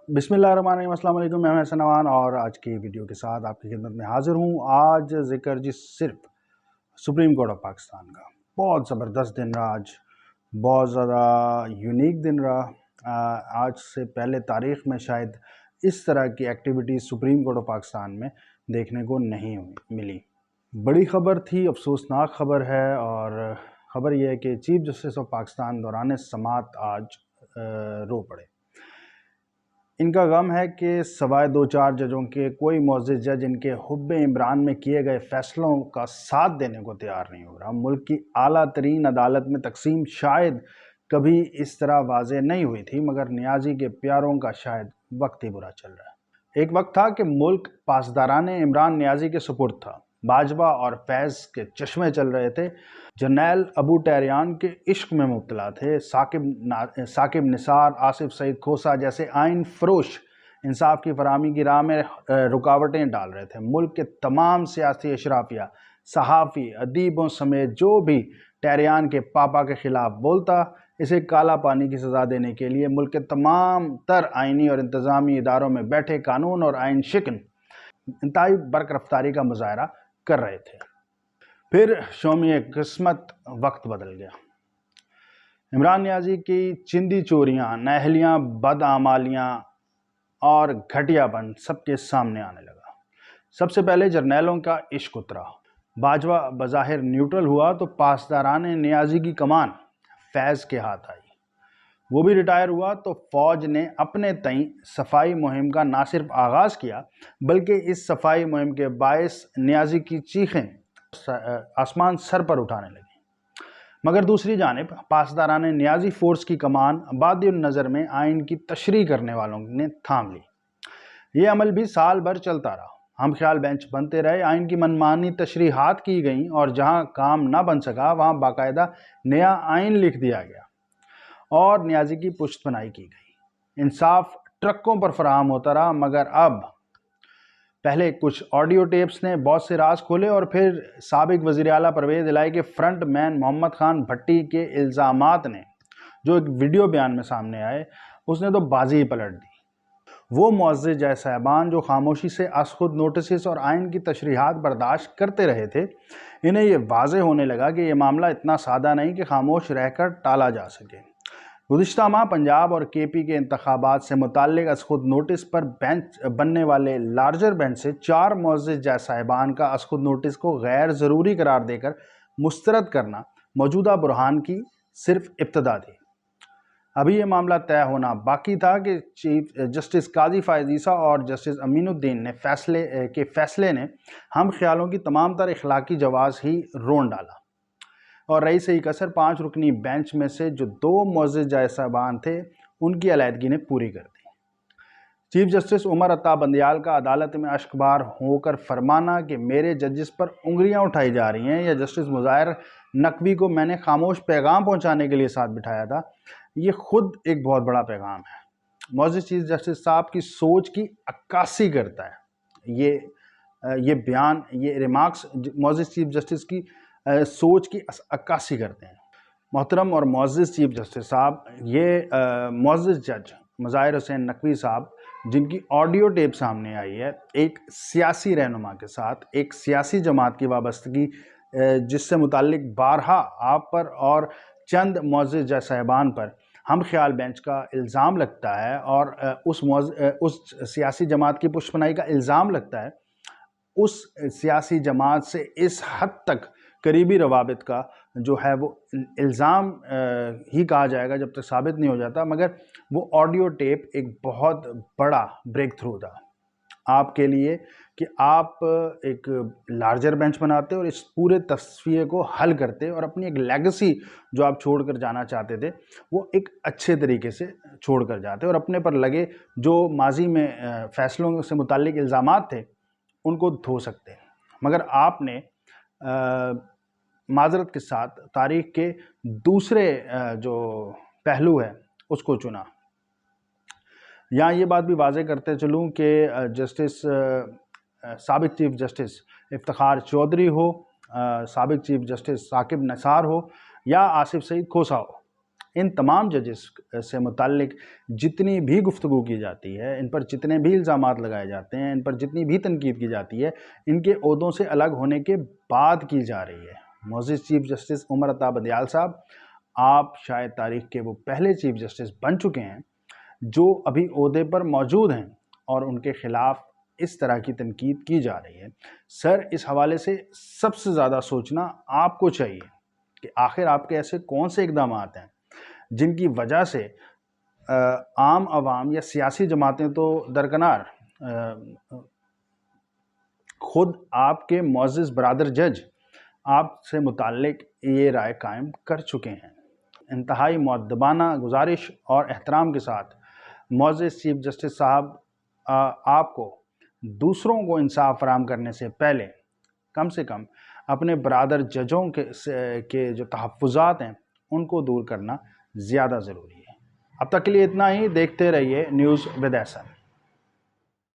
बिस्मिल्लाहिर्रहमानिर्रहीम, अस्सलाम वालेकुम। मैं हसन नवान और आज की वीडियो के साथ आपकी खिदमत में हाजिर हूँ। आज जिक्र जी सिर्फ सुप्रीम कोर्ट ऑफ पाकिस्तान का। बहुत ज़बरदस्त दिन रहा आज, बहुत ज़्यादा यूनिक दिन रहा। आज से पहले तारीख़ में शायद इस तरह की activity supreme court of Pakistan में देखने को नहीं मिली। बड़ी ख़बर थी, अफसोसनाक ख़बर है, और ख़बर यह है कि चीफ जस्टिस ऑफ पाकिस्तान दौरान समात आज रो पड़े। इनका गम है कि सवाए दो चार जजों के कोई मुअज़्ज़िज़ जज इनके हुब्बे इमरान में किए गए फ़ैसलों का साथ देने को तैयार नहीं हो रहा। मुल्क की आला तरीन अदालत में तकसीम शायद कभी इस तरह वाज़ेह नहीं हुई थी, मगर नियाज़ी के प्यारों का शायद वक्त ही बुरा चल रहा है। एक वक्त था कि मुल्क पासदाराने इमरान नियाज़ी के सुपुर्द था। बाजवा और फैज़ के चश्मे चल रहे थे। जर्नैल अबू टहरियान के इश्क में मुब्तला थे। साकिब निसार, आसिफ सईद खोसा जैसे आइन फरोश इंसाफ की फराहमी की राह में रुकावटें डाल रहे थे। मुल्क के तमाम सियासी अशराफिया, सहाफ़ी, अदीबों समेत जो भी टहरियान के पापा के ख़िलाफ़ बोलता, इसे काला पानी की सज़ा देने के लिए मुल्क के तमाम तर आइनी और इंतज़ामी इदारों में बैठे कानून और आइन शिकन इंतहाई बरकरफ्तारी का मुजाहरा कर रहे थे। फिर शोमिए किस्मत वक्त बदल गया। इमरान नियाज़ी की चिंदी चोरियाँ, नाअहलियाँ, बदआमालियाँ और घटियापन सबके सामने आने लगा। सबसे पहले जर्नैलों का इश्क उतरा। बाजवा बज़ाहिर न्यूट्रल हुआ तो पासदाराने नियाज़ी की कमान फैज़ के हाथ आई। वो भी रिटायर हुआ तो फ़ौज ने अपने तई सफाई मुहिम का ना सिर्फ आगाज़ किया, बल्कि इस सफाई मुहिम के बायस नियाज़ी की चीखें आसमान सर पर उठाने लगी। मगर दूसरी जानिब पासदाराने नियाज़ी फ़ोर्स की कमान बादिल नज़र में आइन की तशरीह करने वालों ने थाम ली। ये अमल भी साल भर चलता रहा। हम ख्याल बेंच बनते रहे, आइन की मनमानी तशरीहात की गईं, और जहाँ काम ना बन सका वहाँ बाकायदा नया आइन लिख दिया गया और नियाज़ी की पुश्तपनाही की गई। इंसाफ ट्रकों पर फराहम होता रहा, मगर अब पहले कुछ ऑडियो टेप्स ने बहुत से राज खोले, और फिर साबिक वज़ीर आला परवेज़ इलाही के फ्रंट मैन मोहम्मद खान भट्टी के इल्ज़ामात ने जो एक वीडियो बयान में सामने आए, उसने तो बाजी ही पलट दी। वो मुअज़्ज़िज़ जज साहबान जो खामोशी से असखुद नोटिस और आइन की तशरीहात बर्दाश्त करते रहे थे, इन्हें ये वाज़ेह होने लगा कि ये मामला इतना सादा नहीं कि खामोश रहकर टाला जा सके। गुज़िश्ता माह पंजाब और केपी के इंतखाबात से मुताल्लिक़ असखुद नोटिस पर बेंच बनने वाले लार्जर बेंच से 4 मुअज़्ज़िज़ जज साहिबान का असखुद नोटिस को गैर ज़रूरी करार देकर मुस्तरद करना मौजूदा बुरहान की सिर्फ इब्तदा थी। अभी ये मामला तय होना बाकी था कि चीफ जस्टिस काजी फ़ाइज़ ईसा और जस्टिस अमीनुद्दीन ने फ़ैसले ने हम ख्यालों की तमाम तर इखलाकी जवाज़ ही रोन डाला, और रईस एक असर 5 रुकनी बेंच में से जो 2 मुअज़्ज़िज़ जज साहबान थे, उनकी अलहदगी ने पूरी कर दी। चीफ जस्टिस उमर अता बंदियाल का अदालत में अश्कबार होकर फरमाना कि मेरे जजेस पर उंगलियां उठाई जा रही हैं, या जस्टिस मुज़ाहिर नकवी को मैंने खामोश पैगाम पहुंचाने के लिए साथ बिठाया था, ये खुद एक बहुत बड़ा पैगाम है। मुअज़्ज़िज़ चीफ जस्टिस साहब की सोच की अक्कासी करता है। ये बयान, ये रिमार्क्स मुअज़्ज़िज़ चीफ जस्टिस की सोच की अक्कासी करते हैं। मोहतरम और मुअज़्ज़िज़ चीफ जस्टिस साहब, ये मुअज़्ज़िज़ जज मुज़ाहिर हुसैन नकवी साहब, जिनकी ऑडियो टेप सामने आई है, एक सियासी रहनुमा के साथ, एक सियासी जमात की वाबस्तगी जिससे मुताल्लिक़ बारहा आप पर और चंद मुअज़्ज़िज़ जज साहिबान पर हम ख्याल बेंच का इल्ज़ाम लगता है, और उस सियासी जमात की पुष्पनाई का इल्ज़ाम लगता है, उस सियासी जमात से इस हद तक करीबी रवाबित का जो है वो इल्ज़ाम ही कहा जाएगा जब तक साबित नहीं हो जाता। मगर वो ऑडियो टेप एक बहुत बड़ा ब्रेक थ्रू था आपके लिए कि आप एक लार्जर बेंच बनाते और इस पूरे तस्वीर को हल करते, और अपनी एक लेगेसी जो आप छोड़ कर जाना चाहते थे, वो एक अच्छे तरीके से छोड़ कर जाते, और अपने पर लगे जो माजी में फ़ैसलों से मुताल्लिक़ इल्ज़ामात थे, उनको धो सकते हैं। मगर आपने माज़रत के साथ तारीख़ के दूसरे जो पहलू है उसको चुना। यहाँ ये बात भी वाज़ेह करते चलूँ कि जस्टिस साबिक चीफ जस्टिस इफ्तिखार चौधरी हो, साबिक चीफ जस्टिस साकिब निसार हो, या आसिफ सईद खोसा हो, ان تمام ججز سے متعلق جتنی بھی گفتگو کی جاتی ہے، ان پر جتنے بھی الزامات لگائے جاتے ہیں، ان پر جتنی بھی تنقید کی جاتی ہے، ان کے عہدوں سے الگ ہونے کے بعد کی جا رہی ہے۔ معزز چیف جسٹس عمر عطا بندیال صاحب، آپ شاید تاریخ کے وہ پہلے چیف جسٹس بن چکے ہیں جو ابھی عہدے پر موجود ہیں اور ان کے خلاف اس طرح کی تنقید کی جا رہی ہے۔ سر، اس حوالے سے سب سے زیادہ سوچنا آپ کو چاہیے کہ آخر آپ کے ایسے کون سے اقدامات ہیں جن کی وجہ سے عام عوام یا سیاسی جماعتیں تو درکنار، خود آپ کے معزز برادر جج آپ سے متعلق یہ رائے قائم کر چکے ہیں۔ انتہائی مؤدبانہ گزارش اور احترام کے ساتھ معزز چیف جسٹس صاحب، آپ کو دوسروں کو انصاف فراہم کرنے سے پہلے کم سے کم اپنے برادر ججوں کے جو تحفظات ہیں ان کو دور کرنا زیادہ ضروری ہے۔ اب تک کے لیے اتنا ہی، دیکھتے رہیے نیوز ود احسن۔